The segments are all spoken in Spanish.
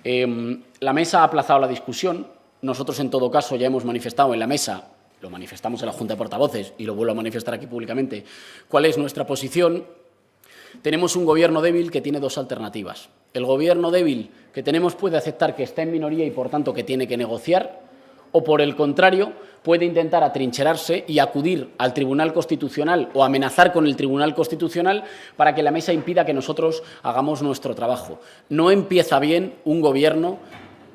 La mesa ha aplazado la discusión. Nosotros, en todo caso, ya hemos manifestado en la mesa, lo manifestamos en la Junta de Portavoces y lo vuelvo a manifestar aquí públicamente, cuál es nuestra posición. Tenemos un Gobierno débil que tiene dos alternativas. El Gobierno débil que tenemos puede aceptar que está en minoría y, por tanto, que tiene que negociar, o, por el contrario, puede intentar atrincherarse y acudir al Tribunal Constitucional o amenazar con el Tribunal Constitucional para que la mesa impida que nosotros hagamos nuestro trabajo. No empieza bien un Gobierno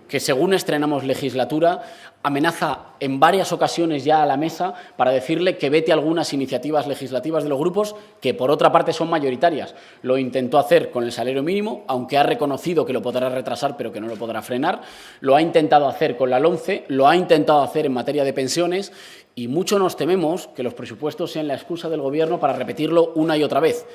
que, según estrenamos legislatura, amenaza en varias ocasiones ya a la mesa para decirle que vete algunas iniciativas legislativas de los grupos que, por otra parte, son mayoritarias. Lo intentó hacer con el salario mínimo, aunque ha reconocido que lo podrá retrasar, pero que no lo podrá frenar. Lo ha intentado hacer con la LOMCE, lo ha intentado hacer en materia de pensiones, y mucho nos tememos que los presupuestos sean la excusa del Gobierno para repetirlo una y otra vez.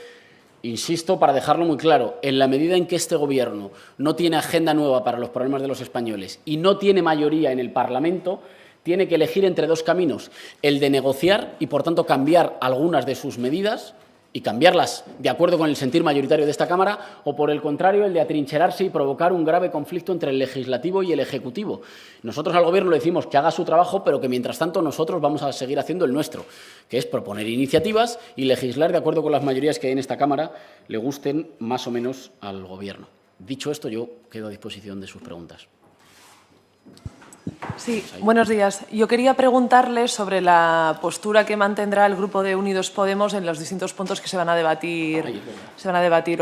Insisto, para dejarlo muy claro, en la medida en que este Gobierno no tiene agenda nueva para los problemas de los españoles y no tiene mayoría en el Parlamento, tiene que elegir entre dos caminos: el de negociar y, por tanto, cambiar algunas de sus medidas y cambiarlas de acuerdo con el sentir mayoritario de esta Cámara, o, por el contrario, el de atrincherarse y provocar un grave conflicto entre el Legislativo y el Ejecutivo. Nosotros al Gobierno le decimos que haga su trabajo, pero que, mientras tanto, nosotros vamos a seguir haciendo el nuestro, que es proponer iniciativas y legislar de acuerdo con las mayorías que hay en esta Cámara, le gusten más o menos al Gobierno. Dicho esto, yo quedo a disposición de sus preguntas. Sí, buenos días. Yo quería preguntarle sobre la postura que mantendrá el Grupo de Unidos Podemos en los distintos puntos que se van a debatir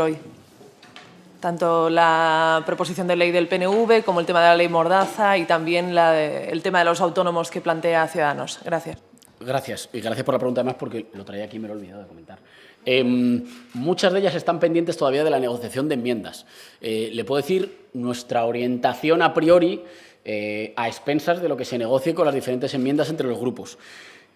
hoy. Tanto la proposición de ley del PNV como el tema de la ley Mordaza y también el tema de los autónomos que plantea Ciudadanos. Gracias. Gracias. Y gracias por la pregunta, además, porque lo traía aquí y me lo he olvidado de comentar. Muchas de ellas están pendientes todavía de la negociación de enmiendas. Le puedo decir nuestra orientación a priori, a expensas de lo que se negocie con las diferentes enmiendas entre los grupos.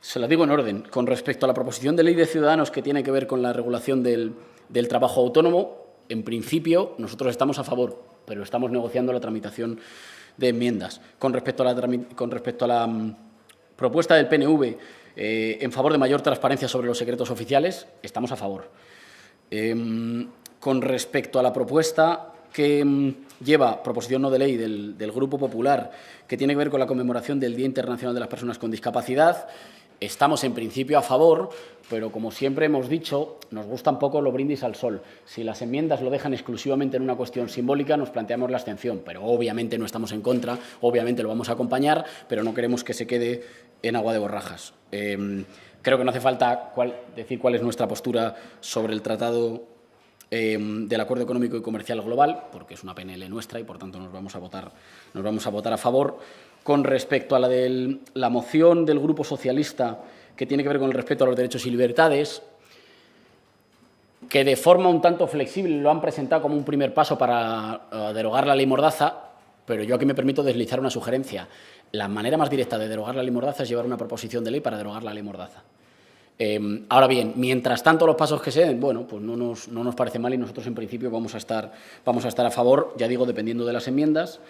Se las digo en orden. Con respecto a la proposición de ley de Ciudadanos, que tiene que ver con la regulación del trabajo autónomo, en principio nosotros estamos a favor, pero estamos negociando la tramitación de enmiendas. Con respecto a la propuesta del PNV en favor de mayor transparencia sobre los secretos oficiales, estamos a favor. Con respecto a la propuesta que lleva, proposición no de ley del Grupo Popular, que tiene que ver con la conmemoración del Día Internacional de las Personas con Discapacidad, estamos en principio a favor, pero, como siempre hemos dicho, nos gusta un poco los brindis al sol. Si las enmiendas lo dejan exclusivamente en una cuestión simbólica, nos planteamos la abstención, pero obviamente no estamos en contra, obviamente lo vamos a acompañar, pero no queremos que se quede en agua de borrajas. Creo que no hace falta decir cuál es nuestra postura sobre el tratado del Acuerdo Económico y Comercial Global, porque es una PNL nuestra y, por tanto, nos vamos a votar a favor. Con respecto a la moción del Grupo Socialista, que tiene que ver con el respeto a los derechos y libertades, que de forma un tanto flexible lo han presentado como un primer paso para derogar la ley Mordaza, pero yo aquí me permito deslizar una sugerencia. La manera más directa de derogar la ley Mordaza es llevar una proposición de ley para derogar la ley Mordaza. Ahora bien, mientras tanto, los pasos que se den, bueno, pues no nos parece mal, y nosotros en principio vamos a estar a favor, ya digo, dependiendo de las enmiendas.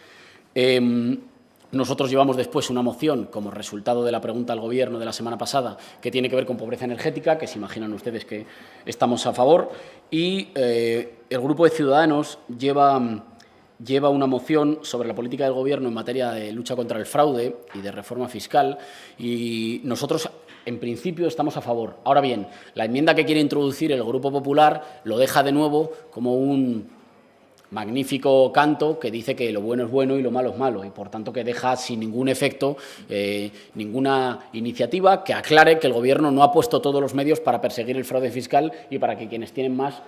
Nosotros llevamos después una moción como resultado de la pregunta al Gobierno de la semana pasada, que tiene que ver con pobreza energética, que se imaginan ustedes que estamos a favor, y el Grupo de Ciudadanos lleva una moción sobre la política del Gobierno en materia de lucha contra el fraude y de reforma fiscal, y nosotros, en principio, estamos a favor. Ahora bien, la enmienda que quiere introducir el Grupo Popular lo deja de nuevo como un magnífico canto que dice que lo bueno es bueno y lo malo es malo, y, por tanto, que deja sin ningún efecto ninguna iniciativa que aclare que el Gobierno no ha puesto todos los medios para perseguir el fraude fiscal y para que quienes tienen más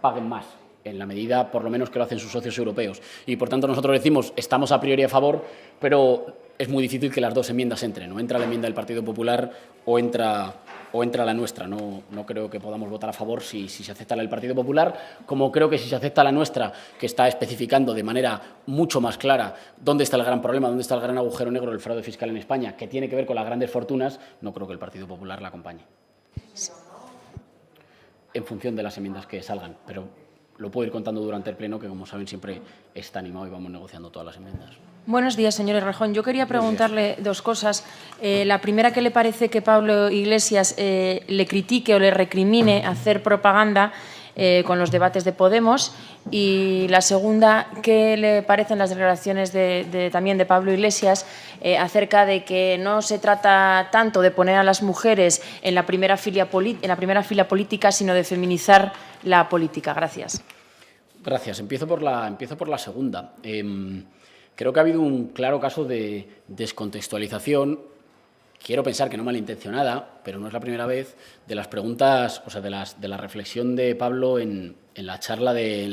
paguen más, en la medida, por lo menos, que lo hacen sus socios europeos. Y, por tanto, nosotros decimos, estamos a priori a favor, pero es muy difícil que las dos enmiendas entren. O entra la enmienda del Partido Popular o entra la nuestra. No creo que podamos votar a favor si se acepta la del Partido Popular, como creo que si se acepta la nuestra, que está especificando de manera mucho más clara dónde está el gran problema, dónde está el gran agujero negro del fraude fiscal en España, que tiene que ver con las grandes fortunas, no creo que el Partido Popular la acompañe. En función de las enmiendas que salgan, pero lo puedo ir contando durante el Pleno, que, como saben, siempre está animado y vamos negociando todas las enmiendas. Buenos días, señor Errejón. Yo quería preguntarle dos cosas. La primera, ¿qué le parece que Pablo Iglesias le critique o le recrimine hacer propaganda con los debates de Podemos. Y la segunda, ¿qué le parecen las declaraciones también de Pablo Iglesias acerca de que no se trata tanto de poner a las mujeres en la primera fila política, sino de feminizar la política? Gracias. Gracias. Empiezo por la segunda. Creo que ha habido un claro caso de descontextualización, quiero pensar que no malintencionada, pero no es la primera vez, de las preguntas, o sea, de la reflexión de Pablo en la charla de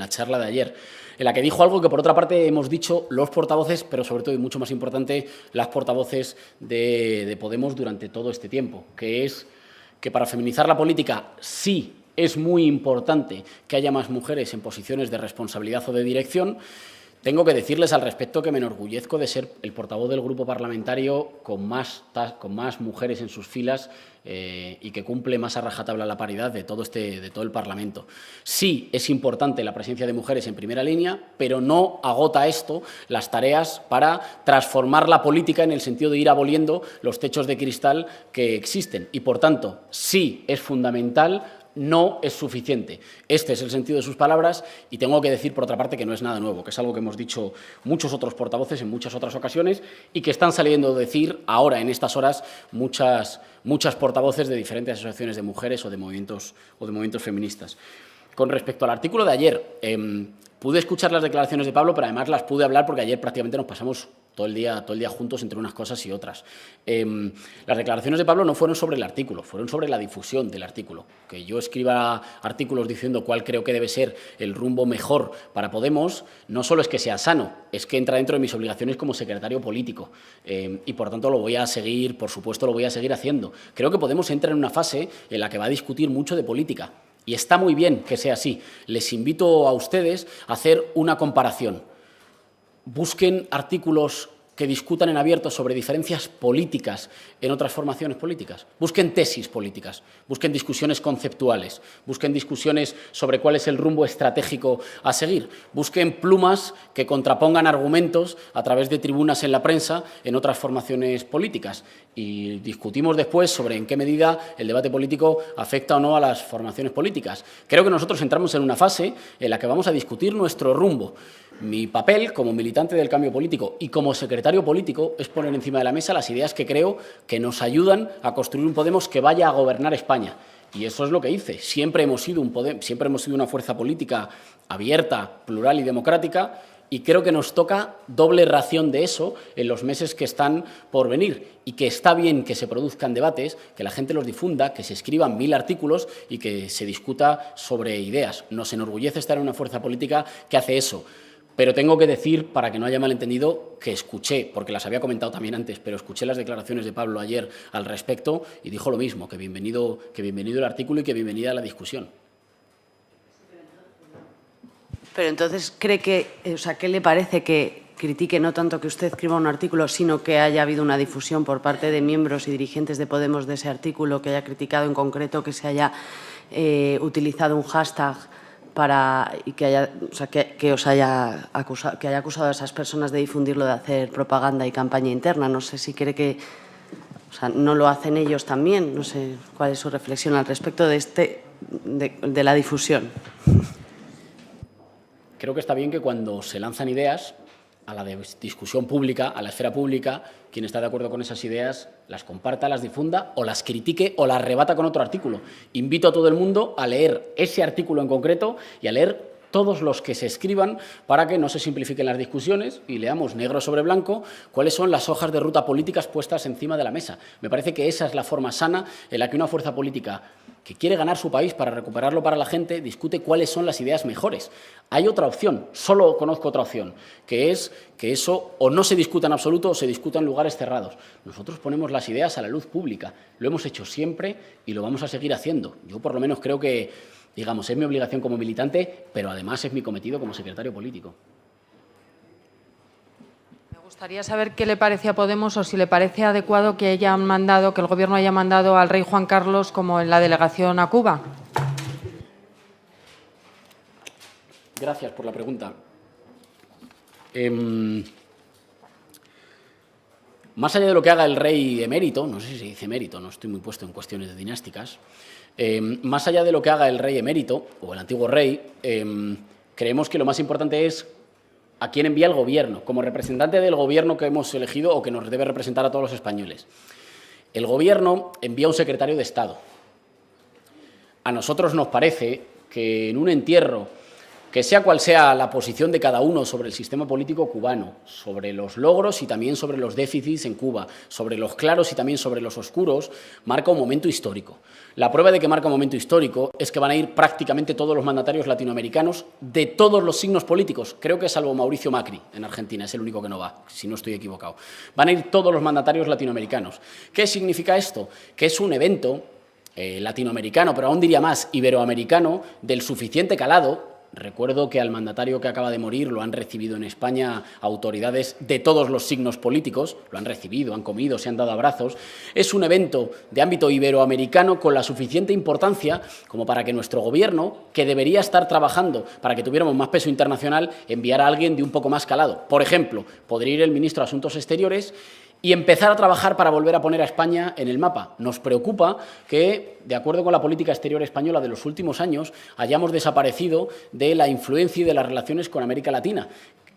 ayer, en la que dijo algo que, por otra parte, hemos dicho los portavoces, pero sobre todo, y mucho más importante, las portavoces de Podemos durante todo este tiempo, que es que para feminizar la política sí es muy importante que haya más mujeres en posiciones de responsabilidad o de dirección. Tengo que decirles al respecto que me enorgullezco de ser el portavoz del grupo parlamentario con más mujeres en sus filas y que cumple más a rajatabla la paridad de todo el Parlamento. Sí, es importante la presencia de mujeres en primera línea, pero no agota esto las tareas para transformar la política en el sentido de ir aboliendo los techos de cristal que existen. Y, por tanto, sí es fundamental, no es suficiente. Este es el sentido de sus palabras y tengo que decir, por otra parte, que no es nada nuevo, que es algo que hemos dicho muchos otros portavoces en muchas otras ocasiones y que están saliendo a decir ahora, en estas horas, muchas portavoces de diferentes asociaciones de mujeres o de movimientos feministas. Con respecto al artículo de ayer, pude escuchar las declaraciones de Pablo, pero además las pude hablar porque ayer prácticamente nos pasamos todo el día juntos entre unas cosas y otras. Las declaraciones de Pablo no fueron sobre el artículo, fueron sobre la difusión del artículo. Que yo escriba artículos diciendo cuál creo que debe ser el rumbo mejor para Podemos, no solo es que sea sano, es que entra dentro de mis obligaciones como secretario político. Y, por tanto, lo voy a seguir, por supuesto, lo voy a seguir haciendo. Creo que Podemos entra en una fase en la que va a discutir mucho de política. Y está muy bien que sea así. Les invito a ustedes a hacer una comparación. Busquen artículos que discutan en abierto sobre diferencias políticas en otras formaciones políticas. Busquen tesis políticas, busquen discusiones conceptuales, busquen discusiones sobre cuál es el rumbo estratégico a seguir, busquen plumas que contrapongan argumentos a través de tribunas en la prensa en otras formaciones políticas y discutimos después sobre en qué medida el debate político afecta o no a las formaciones políticas. Creo que nosotros entramos en una fase en la que vamos a discutir nuestro rumbo. Mi papel como militante del cambio político y como secretario político es poner encima de la mesa las ideas que creo que nos ayudan a construir un Podemos que vaya a gobernar España. Y eso es lo que hice. Siempre hemos sido una fuerza política abierta, plural y democrática, y creo que nos toca doble ración de eso en los meses que están por venir y que está bien que se produzcan debates, que la gente los difunda, que se escriban 1000 artículos y que se discuta sobre ideas. Nos enorgullece estar en una fuerza política que hace eso. Pero tengo que decir, para que no haya malentendido, que escuché, porque las había comentado también antes, pero escuché las declaraciones de Pablo ayer al respecto y dijo lo mismo, que bienvenido el artículo y que bienvenida la discusión. Pero entonces, ¿qué le parece que critique no tanto que usted escriba un artículo, sino que haya habido una difusión por parte de miembros y dirigentes de Podemos de ese artículo, que haya criticado en concreto que se haya utilizado un hashtag y que haya acusado a esas personas de difundirlo, de hacer propaganda y campaña interna? No sé si cree que no lo hacen ellos también. No sé cuál es su reflexión al respecto de la difusión. Creo que está bien que cuando se lanzan ideas a la discusión pública, a la esfera pública, quien está de acuerdo con esas ideas las comparta, las difunda o las critique o las rebata con otro artículo. Invito a todo el mundo a leer ese artículo en concreto y a leer todos los que se escriban para que no se simplifiquen las discusiones y leamos negro sobre blanco cuáles son las hojas de ruta políticas puestas encima de la mesa. Me parece que esa es la forma sana en la que una fuerza política que quiere ganar su país para recuperarlo para la gente discute cuáles son las ideas mejores. Hay otra opción, solo conozco otra opción, que es que eso o no se discuta en absoluto o se discuta en lugares cerrados. Nosotros ponemos las ideas a la luz pública, lo hemos hecho siempre y lo vamos a seguir haciendo. Yo por lo menos creo que, digamos, es mi obligación como militante, pero además es mi cometido como secretario político. Me gustaría saber qué le parece a Podemos o si le parece adecuado que el Gobierno haya mandado al rey Juan Carlos como en la delegación a Cuba. Gracias por la pregunta. más allá de lo que haga el rey emérito, no sé si se dice emérito, no estoy muy puesto en cuestiones de dinásticas, más allá de lo que haga el rey emérito o el antiguo rey, creemos que lo más importante es a quién envía el gobierno, como representante del gobierno que hemos elegido o que nos debe representar a todos los españoles. El gobierno envía un secretario de Estado. A nosotros nos parece que en un entierro, que sea cual sea la posición de cada uno sobre el sistema político cubano, sobre los logros y también sobre los déficits en Cuba, sobre los claros y también sobre los oscuros, marca un momento histórico. La prueba de que marca un momento histórico es que van a ir prácticamente todos los mandatarios latinoamericanos de todos los signos políticos. Creo que salvo Mauricio Macri en Argentina, es el único que no va, si no estoy equivocado. Van a ir todos los mandatarios latinoamericanos. ¿Qué significa esto? Que es un evento latinoamericano, pero aún diría más, iberoamericano, del suficiente calado. Recuerdo que al mandatario que acaba de morir lo han recibido en España autoridades de todos los signos políticos, lo han recibido, han comido, se han dado abrazos. Es un evento de ámbito iberoamericano con la suficiente importancia como para que nuestro gobierno, que debería estar trabajando para que tuviéramos más peso internacional, enviara a alguien de un poco más calado. Por ejemplo, podría ir el ministro de Asuntos Exteriores y empezar a trabajar para volver a poner a España en el mapa. Nos preocupa que, de acuerdo con la política exterior española de los últimos años, hayamos desaparecido de la influencia y de las relaciones con América Latina,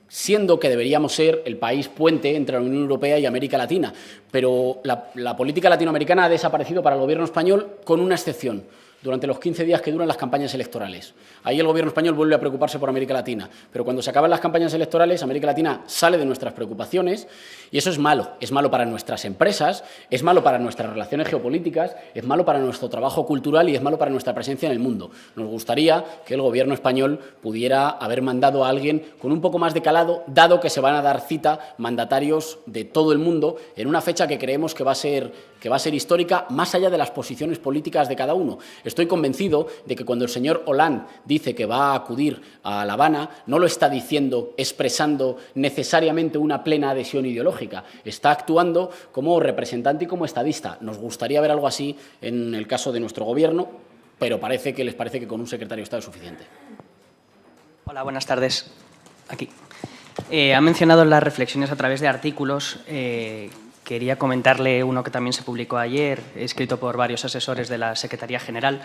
siendo que deberíamos ser el país puente entre la Unión Europea y América Latina. Pero la política latinoamericana ha desaparecido para el Gobierno español con una excepción: durante los 15 días que duran las campañas electorales. Ahí el Gobierno español vuelve a preocuparse por América Latina, pero cuando se acaban las campañas electorales, América Latina sale de nuestras preocupaciones y eso es malo. Es malo para nuestras empresas, es malo para nuestras relaciones geopolíticas, es malo para nuestro trabajo cultural y es malo para nuestra presencia en el mundo. Nos gustaría que el Gobierno español pudiera haber mandado a alguien con un poco más de calado, dado que se van a dar cita mandatarios de todo el mundo en una fecha que creemos que va a ser histórica, más allá de las posiciones políticas de cada uno. Estoy convencido de que cuando el señor Hollande dice que va a acudir a La Habana, no lo está diciendo expresando necesariamente una plena adhesión ideológica. Está actuando como representante y como estadista. Nos gustaría ver algo así en el caso de nuestro gobierno, pero les parece que con un secretario de Estado es suficiente. Hola, buenas tardes. Aquí. Ha mencionado las reflexiones a través de artículos. Quería comentarle uno que también se publicó ayer, escrito por varios asesores de la Secretaría General.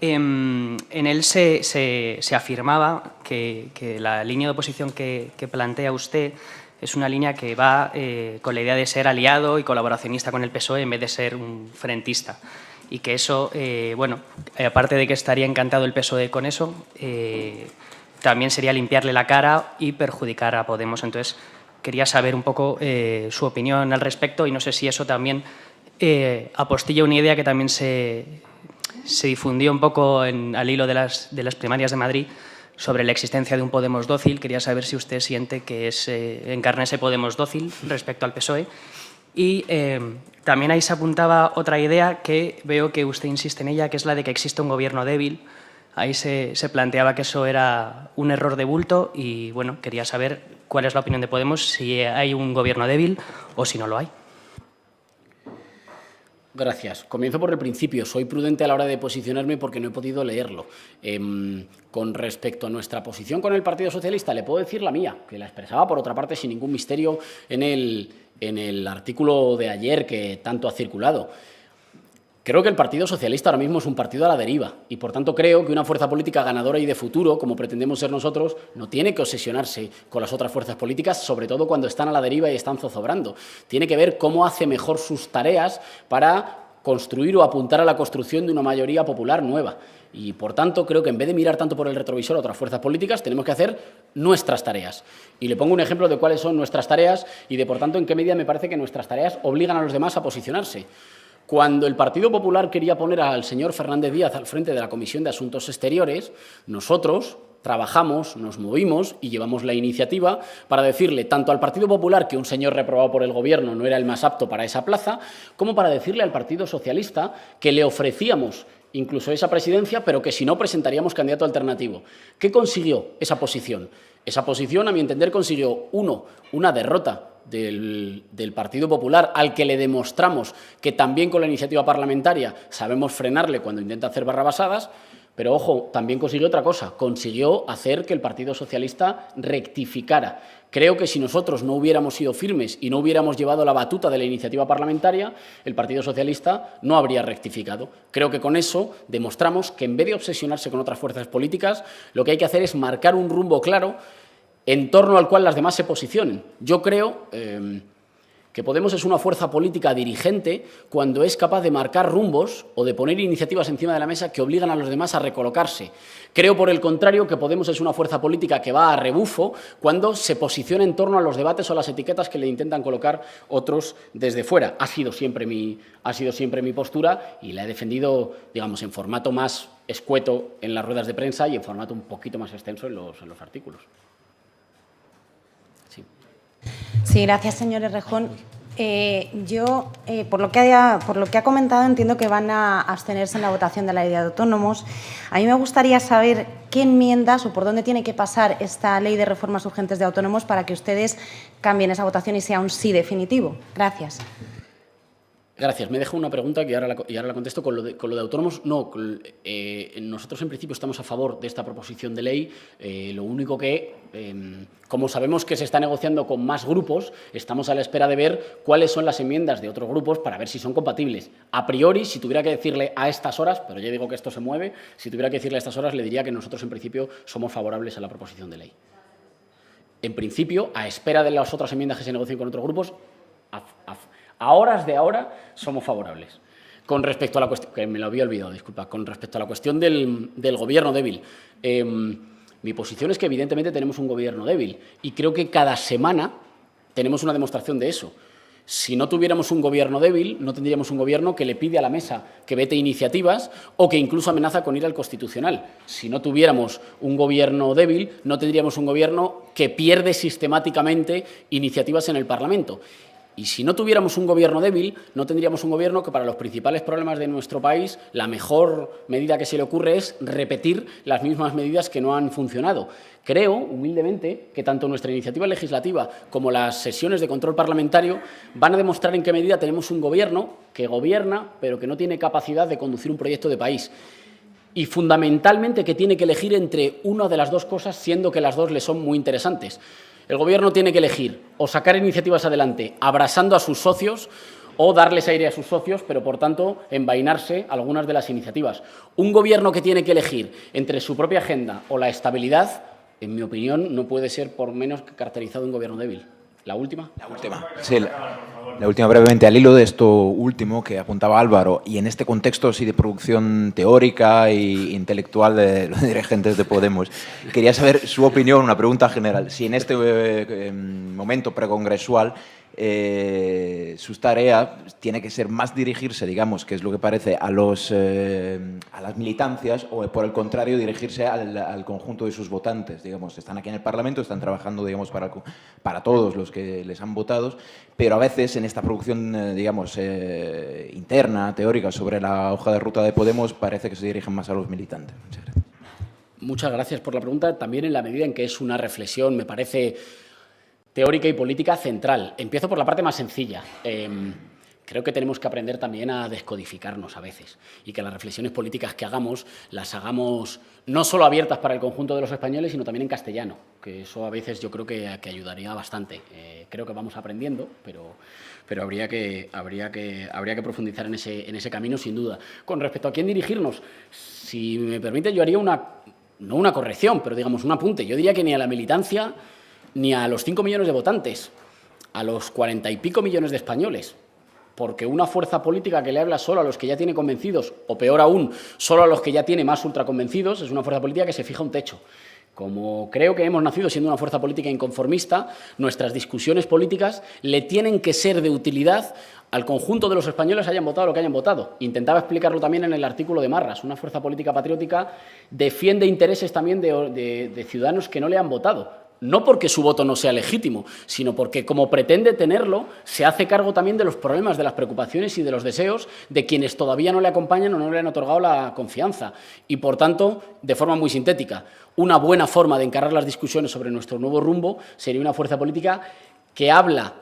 En él se afirmaba que la línea de oposición que plantea usted es una línea que va con la idea de ser aliado y colaboracionista con el PSOE en vez de ser un frentista. Y que eso, bueno, aparte de que estaría encantado el PSOE con eso, también sería limpiarle la cara y perjudicar a Podemos. Entonces, quería saber un poco su opinión al respecto y no sé si eso también apostilla una idea que también se difundió un poco al hilo de las primarias de Madrid sobre la existencia de un Podemos dócil. Quería saber si usted siente que encarna ese Podemos dócil respecto al PSOE. Y también ahí se apuntaba otra idea que veo que usted insiste en ella, que es la de que existe un gobierno débil. Ahí se planteaba que eso era un error de bulto y, bueno, quería saber cuál es la opinión de Podemos, si hay un gobierno débil o si no lo hay. Gracias. Comienzo por el principio. Soy prudente a la hora de posicionarme porque no he podido leerlo. Con respecto a nuestra posición con el Partido Socialista, le puedo decir la mía, que la expresaba, por otra parte, sin ningún misterio en el artículo de ayer que tanto ha circulado. Creo que el Partido Socialista ahora mismo es un partido a la deriva y, por tanto, creo que una fuerza política ganadora y de futuro, como pretendemos ser nosotros, no tiene que obsesionarse con las otras fuerzas políticas, sobre todo cuando están a la deriva y están zozobrando. Tiene que ver cómo hace mejor sus tareas para construir o apuntar a la construcción de una mayoría popular nueva. Y, por tanto, creo que en vez de mirar tanto por el retrovisor a otras fuerzas políticas, tenemos que hacer nuestras tareas. Y le pongo un ejemplo de cuáles son nuestras tareas y de, por tanto, en qué medida me parece que nuestras tareas obligan a los demás a posicionarse. Cuando el Partido Popular quería poner al señor Fernández Díaz al frente de la Comisión de Asuntos Exteriores, nosotros trabajamos, nos movimos y llevamos la iniciativa para decirle tanto al Partido Popular que un señor reprobado por el Gobierno no era el más apto para esa plaza, como para decirle al Partido Socialista que le ofrecíamos incluso esa presidencia, pero que si no presentaríamos candidato alternativo. ¿Qué consiguió esa posición? Esa posición, a mi entender, consiguió, una derrota del Partido Popular, al que le demostramos que también con la iniciativa parlamentaria sabemos frenarle cuando intenta hacer barrabasadas, Pero, ojo, también consiguió otra cosa, consiguió hacer que el Partido Socialista rectificara. Creo que si nosotros no hubiéramos sido firmes y no hubiéramos llevado la batuta de la iniciativa parlamentaria, el Partido Socialista no habría rectificado. Creo que con eso demostramos que, en vez de obsesionarse con otras fuerzas políticas, lo que hay que hacer es marcar un rumbo claro en torno al cual las demás se posicionen. Yo creo que Podemos es una fuerza política dirigente cuando es capaz de marcar rumbos o de poner iniciativas encima de la mesa que obligan a los demás a recolocarse. Creo, por el contrario, que Podemos es una fuerza política que va a rebufo cuando se posiciona en torno a los debates o las etiquetas que le intentan colocar otros desde fuera. Ha sido siempre mi postura y la he defendido, digamos, en formato más escueto en las ruedas de prensa y en formato un poquito más extenso en los artículos. Sí, gracias, señor Errejón. Yo, por lo que ha comentado, entiendo que van a abstenerse en la votación de la ley de autónomos. A mí me gustaría saber qué enmiendas o por dónde tiene que pasar esta ley de reformas urgentes de autónomos para que ustedes cambien esa votación y sea un sí definitivo. Gracias. Gracias. Me dejo una pregunta que ahora la contesto. Con lo de autónomos, no. Nosotros, en principio, estamos a favor de esta proposición de ley. Lo único que, como sabemos que se está negociando con más grupos, estamos a la espera de ver cuáles son las enmiendas de otros grupos para ver si son compatibles. A priori, si tuviera que decirle a estas horas, pero ya digo que esto se mueve, si tuviera que decirle a estas horas, le diría que nosotros, en principio, somos favorables a la proposición de ley. En principio, a espera de las otras enmiendas que se negocien con otros grupos, a horas de ahora somos favorables. Con respecto a la cuestión, que me lo había olvidado, disculpa, con respecto a la cuestión del gobierno débil, mi posición es que evidentemente tenemos un gobierno débil y creo que cada semana tenemos una demostración de eso. Si no tuviéramos un gobierno débil, no tendríamos un gobierno que le pide a la mesa que vete iniciativas o que incluso amenaza con ir al Constitucional. Si no tuviéramos un gobierno débil, no tendríamos un gobierno que pierde sistemáticamente iniciativas en el Parlamento. Y si no tuviéramos un gobierno débil, no tendríamos un gobierno que para los principales problemas de nuestro país la mejor medida que se le ocurre es repetir las mismas medidas que no han funcionado. Creo, humildemente, que tanto nuestra iniciativa legislativa como las sesiones de control parlamentario van a demostrar en qué medida tenemos un gobierno que gobierna, pero que no tiene capacidad de conducir un proyecto de país. Y fundamentalmente que tiene que elegir entre una de las dos cosas, siendo que las dos le son muy interesantes. El Gobierno tiene que elegir o sacar iniciativas adelante abrasando a sus socios o darles aire a sus socios, pero, por tanto, envainarse algunas de las iniciativas. Un Gobierno que tiene que elegir entre su propia agenda o la estabilidad, en mi opinión, no puede ser por menos que caracterizado un Gobierno débil. ¿La última? La última. Sí, la última brevemente. Al hilo de esto último que apuntaba Álvaro, y en este contexto sí de producción teórica e intelectual de los dirigentes de Podemos, quería saber su opinión, una pregunta general. Si en este momento precongresual sus tareas tiene que ser más dirigirse, digamos, que es lo que parece, a las militancias o, por el contrario, dirigirse al conjunto de sus votantes. Digamos, están aquí en el Parlamento, están trabajando, digamos, para todos los que les han votado, pero a veces en esta producción, digamos, interna, teórica, sobre la hoja de ruta de Podemos, parece que se dirigen más a los militantes. Muchas gracias. Muchas gracias por la pregunta. También en la medida en que es una reflexión, me parece, teórica y política central. Empiezo por la parte más sencilla. Creo que tenemos que aprender también a descodificarnos a veces y que las reflexiones políticas que hagamos, las hagamos no solo abiertas para el conjunto de los españoles, sino también en castellano, que eso a veces yo creo que ayudaría bastante. Creo que vamos aprendiendo, pero habría que profundizar en ese camino, sin duda. Con respecto a quién dirigirnos, si me permite, yo haría no una corrección, pero digamos un apunte. Yo diría que ni a la militancia ni a los 5 millones de votantes, a los 40 y pico millones de españoles, porque una fuerza política que le habla solo a los que ya tiene convencidos, o peor aún, solo a los que ya tiene más ultraconvencidos, es una fuerza política que se fija un techo. Como creo que hemos nacido siendo una fuerza política inconformista, nuestras discusiones políticas le tienen que ser de utilidad al conjunto de los españoles, hayan votado lo que hayan votado. Intentaba explicarlo también en el artículo de Marras. Una fuerza política patriótica defiende intereses también de ciudadanos que no le han votado. No porque su voto no sea legítimo, sino porque, como pretende tenerlo, se hace cargo también de los problemas, de las preocupaciones y de los deseos de quienes todavía no le acompañan o no le han otorgado la confianza. Y, por tanto, de forma muy sintética, una buena forma de encarar las discusiones sobre nuestro nuevo rumbo sería una fuerza política que habla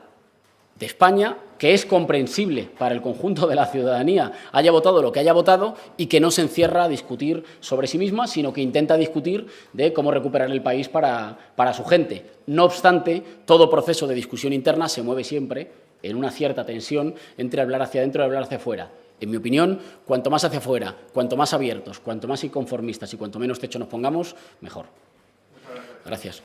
de España, que es comprensible para el conjunto de la ciudadanía, haya votado lo que haya votado y que no se encierra a discutir sobre sí misma, sino que intenta discutir de cómo recuperar el país para su gente. No obstante, todo proceso de discusión interna se mueve siempre en una cierta tensión entre hablar hacia adentro y hablar hacia afuera. En mi opinión, cuanto más hacia afuera, cuanto más abiertos, cuanto más inconformistas y cuanto menos techo nos pongamos, mejor. Gracias.